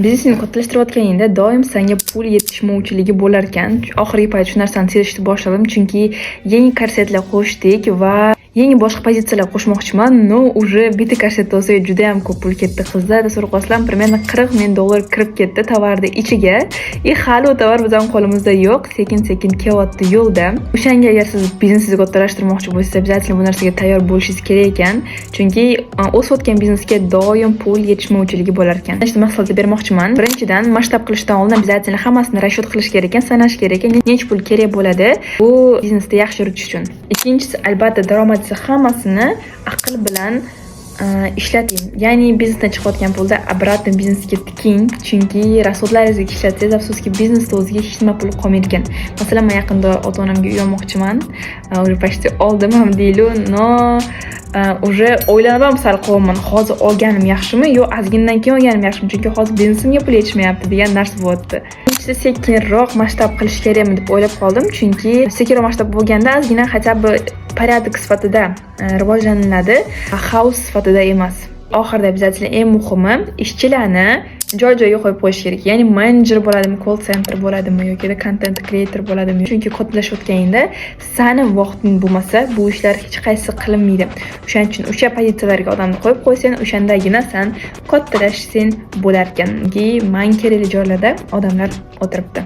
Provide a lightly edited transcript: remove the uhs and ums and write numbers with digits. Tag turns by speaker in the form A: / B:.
A: Biznesini kattalashtirayotganingda doim senga pul yetishmovchiligi bo'lar ekan. Oxirgi payt shu narsani sezishni boshladim, chunki yangi korsetlar qo'shdik va yangi boshqa pozitsiyalar qo'shmoqchiman. No, уже bitta korset olsaga juda ham ko'p pul ketdi. Qizlarda so'rqoslam примерно $40,000 kirib ketdi tovarni ichiga. Hali u tovar bizning qo'limizda yo'q, sekin-sekin kelyapti yo'lda. O'shanga agar siz biznesingizni kattalashtirmoqchi bo'lsangiz, obязательно bu narsaga tayyor bo'lishingiz kerak ekan. Chunki o'sayotgan biznesga doim pul yetishmovchiligi bo'lar ekan. Mana shu masalada bermoqchiman. Birinchidan, masshtab qilishdan oldin obязательно hammasini расчет qilish kerak ekan, sanash kerak ekan. Nechta pul kerak bo'ladi bu biznesni yaxshi yuritish uchun. Ikkinchisi, albatta daromad hammasini aql bilan ishlating. Ya'ni biznesdan chiqayotgan pulda обратно biznesga tiking, chunki rasxodlaringizga ishlatsangiz, afsuski biznesda o'ziga hech nima pul qolmaydigan. Masalan, men yaqinda ota-onamga uy olmoqchiman. Уже почти oldim ham deylu, no уже o'ylanib sal qo'yaman. Hozir olganim yaxshimi yo ozgindan keyin olganim yaxshimi? Chunki hozir biznesimga pul yetishmayapti degan narsa bo'lyapti. Sekinroq masshtab qilish kerakmi deb o'ylab qoldim, chunki sekinroq masshtab bo'lganda ozgina хотя бы порядок sifatida rivojlanadi, xavf sifatida emas. Oxirida obязательно eng muhimi ishchilarni joy-joyiga qo'yib qo'yish kerak. Ya'ni menejer bo'ladimi, call center bo'ladimi yoki content creator bo'ladimi? Chunki kattalashayotganingda sani vaqting bo'lmasa, bu ishlar hech qaysi qilinmaydi. O'shaning uchun o'sha pozitsiyalarga odamni qo'yib qo'ysang, o'shandagina sen kattalashsang bo'lar ekan. Men kerakli joylarda odamlar o'tiribdi.